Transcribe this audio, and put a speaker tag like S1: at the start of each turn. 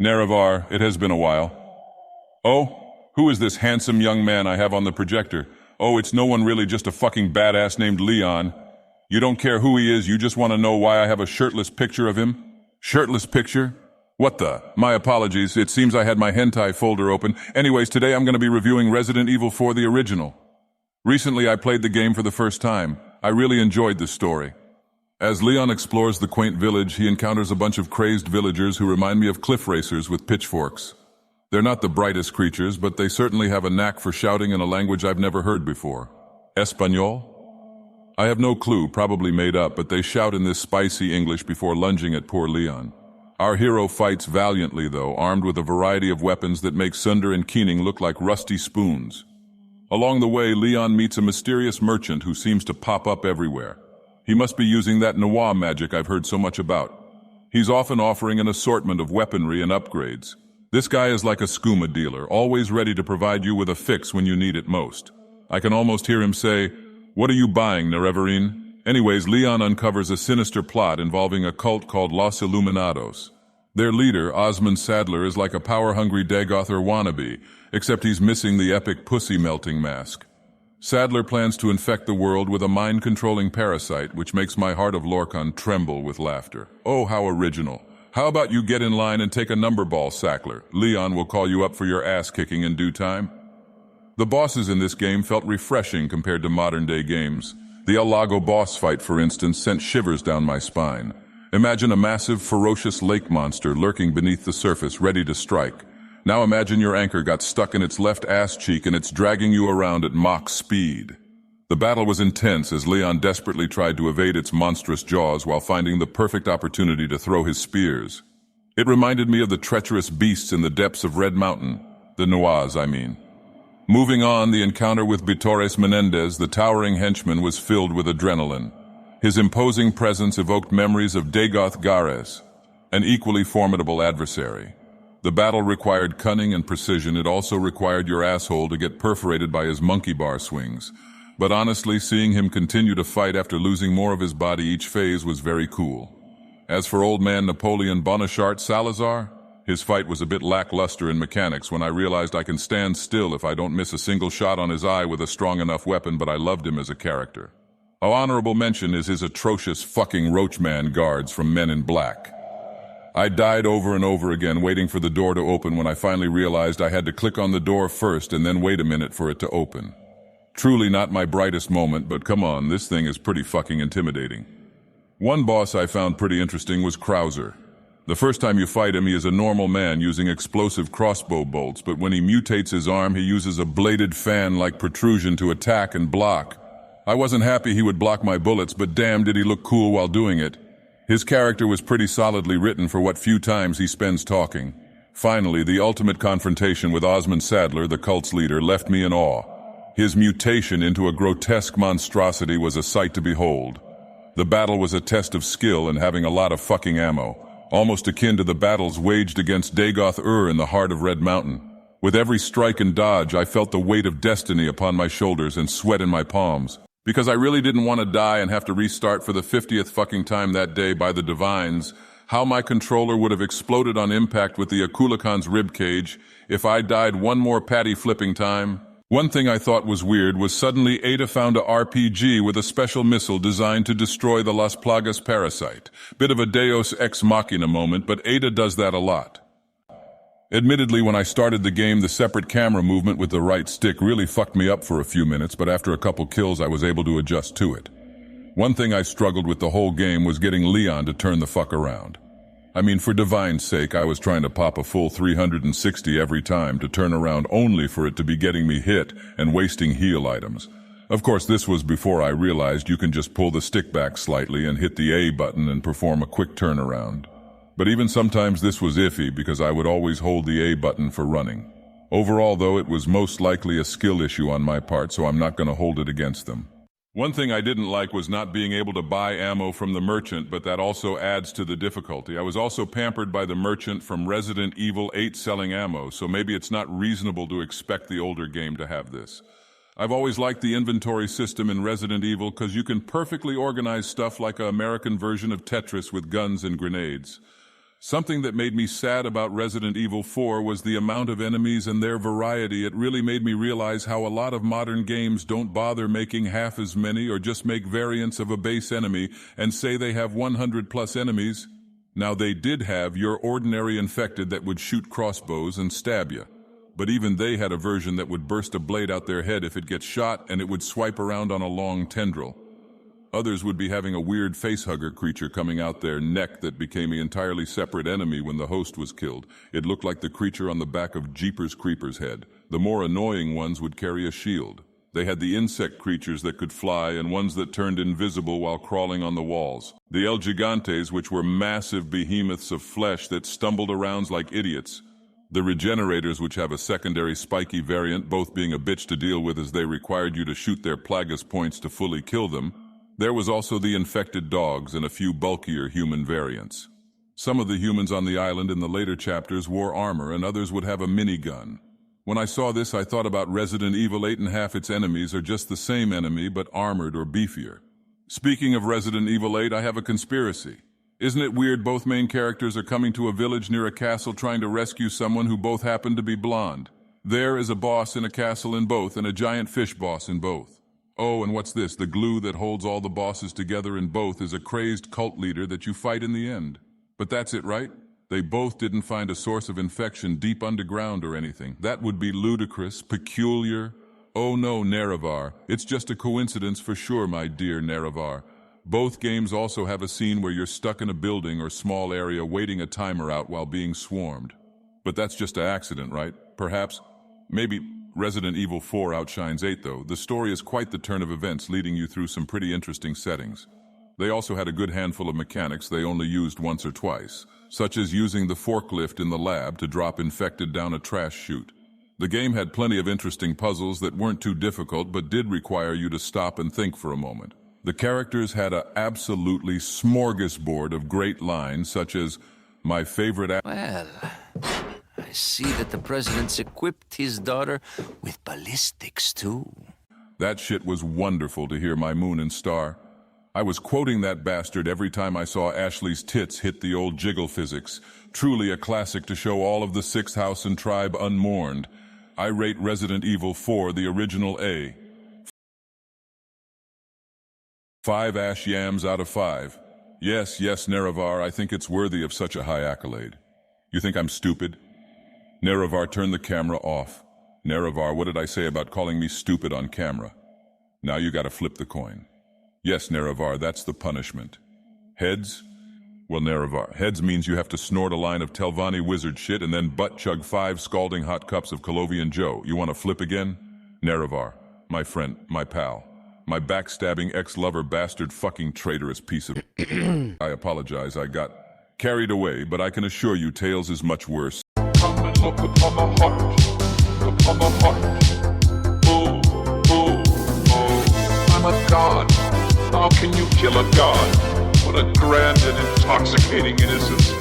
S1: Nerevar, it has been a while. Oh, who is this handsome young man I have on the projector? Oh, it's no one really, just a fucking badass named Leon. You don't care who he is, you just want to know why I have a shirtless picture of him? Shirtless picture? What the? My apologies, it seems I had my hentai folder open. Anyways, today I'm going to be reviewing Resident Evil 4 the original. Recently I played the game for the first time. I really enjoyed this story. As Leon explores the quaint village, he encounters a bunch of crazed villagers who remind me of cliff racers with pitchforks. They're not the brightest creatures, but they certainly have a knack for shouting in a language I've never heard before. Espanol? I have no clue, probably made up, but they shout in this spicy English before lunging at poor Leon. Our hero fights valiantly, though, armed with a variety of weapons that make Sunder and Keening look like rusty spoons. Along the way, Leon meets a mysterious merchant who seems to pop up everywhere. He must be using that noir magic I've heard so much about. He's often offering an assortment of weaponry and upgrades. This guy is like a skooma dealer, always ready to provide you with a fix when you need it most. I can almost hear him say, "What are you buying, Nerevarine?" Anyways, Leon uncovers a sinister plot involving a cult called Los Illuminatos. Their leader, Osmond Sadler, is like a power-hungry Dagoth or wannabe, except he's missing the epic pussy-melting mask. Sadler plans to infect the world with a mind-controlling parasite, which makes my heart of Lorcan tremble with laughter. Oh, how original. How about you get in line and take a number ball, Sackler? Leon will call you up for your ass-kicking in due time. The bosses in this game felt refreshing compared to modern-day games. The El Lago boss fight, for instance, sent shivers down my spine. Imagine a massive, ferocious lake monster lurking beneath the surface, ready to strike. Now imagine your anchor got stuck in its left ass cheek and it's dragging you around at Mach speed. The battle was intense as Leon desperately tried to evade its monstrous jaws while finding the perfect opportunity to throw his spears. It reminded me of the treacherous beasts in the depths of Red Mountain. The Noirs, I mean. Moving on, the encounter with Vitores Menendez, the towering henchman, was filled with adrenaline. His imposing presence evoked memories of Dagoth Gares, an equally formidable adversary. The battle required cunning and precision. It also required your asshole to get perforated by his monkey bar swings. But honestly, seeing him continue to fight after losing more of his body each phase was very cool. As for old man Napoleon Bonachart Salazar, his fight was a bit lackluster in mechanics when I realized I can stand still if I don't miss a single shot on his eye with a strong enough weapon, but I loved him as a character. An honorable mention is his atrocious fucking Roachman guards from Men in Black. I died over and over again waiting for the door to open when I finally realized I had to click on the door first and then wait a minute for it to open. Truly not my brightest moment, but come on, this thing is pretty fucking intimidating. One boss I found pretty interesting was Krauser. The first time you fight him, he is a normal man using explosive crossbow bolts, but when he mutates his arm, he uses a bladed fan-like protrusion to attack and block. I wasn't happy he would block my bullets, but damn did he look cool while doing it. His character was pretty solidly written for what few times he spends talking. Finally, the ultimate confrontation with Osmond Sadler, the cult's leader, left me in awe. His mutation into a grotesque monstrosity was a sight to behold. The battle was a test of skill and having a lot of fucking ammo, almost akin to the battles waged against Dagoth in the heart of Red Mountain. With every strike and dodge, I felt the weight of destiny upon my shoulders and sweat in my palms. Because I really didn't want to die and have to restart for the 50th fucking time that day by the Divines, how my controller would have exploded on impact with the Akulakan's ribcage if I died one more patty flipping time. One thing I thought was weird was suddenly Ada found a RPG with a special missile designed to destroy the Las Plagas parasite. Bit of a Deus Ex Machina moment, but Ada does that a lot. Admittedly, when I started the game, the separate camera movement with the right stick really fucked me up for a few minutes, but after a couple kills I was able to adjust to it. One thing I struggled with the whole game was getting Leon to turn the fuck around. I mean, for Divine's sake, I was trying to pop a full 360 every time to turn around only for it to be getting me hit and wasting heal items. Of course, this was before I realized you can just pull the stick back slightly and hit the A button and perform a quick turnaround. But even sometimes this was iffy because I would always hold the A button for running. Overall, though, it was most likely a skill issue on my part, so I'm not going to hold it against them. One thing I didn't like was not being able to buy ammo from the merchant, but that also adds to the difficulty. I was also pampered by the merchant from Resident Evil 8 selling ammo, so maybe it's not reasonable to expect the older game to have this. I've always liked the inventory system in Resident Evil because you can perfectly organize stuff like an American version of Tetris with guns and grenades. Something that made me sad about Resident Evil 4 was the amount of enemies and their variety. It really made me realize how a lot of modern games don't bother making half as many or just make variants of a base enemy and say they have 100 plus enemies. Now they did have your ordinary infected that would shoot crossbows and stab you. But even they had a version that would burst a blade out their head if it gets shot, and it would swipe around on a long tendril. Others would be having a weird facehugger creature coming out their neck that became an entirely separate enemy when the host was killed. It looked like the creature on the back of Jeepers Creepers' head. The more annoying ones would carry a shield. They had the insect creatures that could fly and ones that turned invisible while crawling on the walls. The El Gigantes, which were massive behemoths of flesh that stumbled around like idiots. The Regenerators, which have a secondary spiky variant, both being a bitch to deal with as they required you to shoot their Plagas points to fully kill them. There was also the infected dogs and a few bulkier human variants. Some of the humans on the island in the later chapters wore armor and others would have a minigun. When I saw this, I thought about Resident Evil 8 and half its enemies are just the same enemy but armored or beefier. Speaking of Resident Evil 8, I have a conspiracy. Isn't it weird both main characters are coming to a village near a castle trying to rescue someone who both happen to be blonde? There is a boss in a castle in both and a giant fish boss in both. Oh, and what's this? The glue that holds all the bosses together in both is a crazed cult leader that you fight in the end. But that's it, right? They both didn't find a source of infection deep underground or anything. That would be ludicrous, peculiar. Oh no, Nerevar. It's just a coincidence for sure, my dear Nerevar. Both games also have a scene where you're stuck in a building or small area waiting a timer out while being swarmed. But that's just an accident, right? Perhaps. Maybe Resident Evil 4 outshines 8, though. The story is quite the turn of events, leading you through some pretty interesting settings. They also had a good handful of mechanics they only used once or twice, such as using the forklift in the lab to drop infected down a trash chute. The game had plenty of interesting puzzles that weren't too difficult but did require you to stop and think for a moment. The characters had an absolutely smorgasbord of great lines, such as, "My favorite..."
S2: Well, I see that the president's equipped his daughter with ballistics, too.
S1: That shit was wonderful to hear, my moon and star. I was quoting that bastard every time I saw Ashley's tits hit the old jiggle physics. Truly a classic to show all of the Sixth House and tribe unmourned. I rate Resident Evil 4 the original A. 5 ash yams out of 5. Yes, Nerevar, I think it's worthy of such a high accolade. You think I'm stupid? Nerevar, turn the camera off. Nerevar, what did I say about calling me stupid on camera? Now you gotta flip the coin. Yes, Nerevar, that's the punishment. Heads? Well, Nerevar, heads means you have to snort a line of Telvanni wizard shit and then butt-chug 5 scalding hot cups of Colovian Joe. You wanna flip again? Nerevar, my friend, my pal. My backstabbing ex-lover bastard fucking traitorous piece of... I apologize, I got carried away, but I can assure you Tails is much worse.
S3: Come and look upon the heart, upon the heart. Oh, oh, oh, I'm a god. How can you kill a god? What a grand and intoxicating innocence.